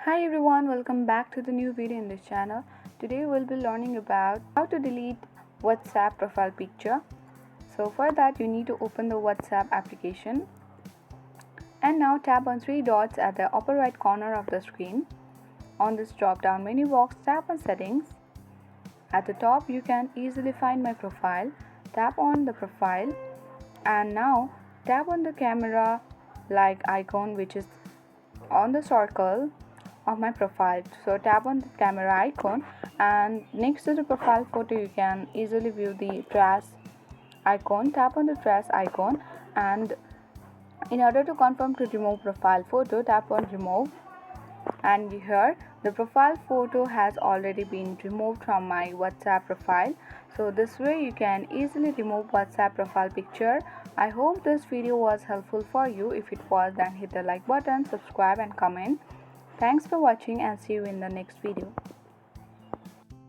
Hi everyone, welcome back to the new video in this channel. Today we'll be learning about how to delete WhatsApp profile picture. So for that you need to open the WhatsApp application and now tap on three dots at the upper right corner of the screen. On this drop down menu box, tap on settings. At the top you can easily find my profile. Tap on the profile and now tap on the camera like icon which is on the circle of my profile. So tap on the camera icon and next to the profile photo you can easily view the trace icon. Tap on the trace icon and in order to confirm to remove profile photo, tap on remove, and here the profile photo has already been removed from my WhatsApp profile. So this way you can easily remove WhatsApp profile picture. I hope this video was helpful for you. If it was, then hit the like button, subscribe and comment. Thanks for watching and see you in the next video.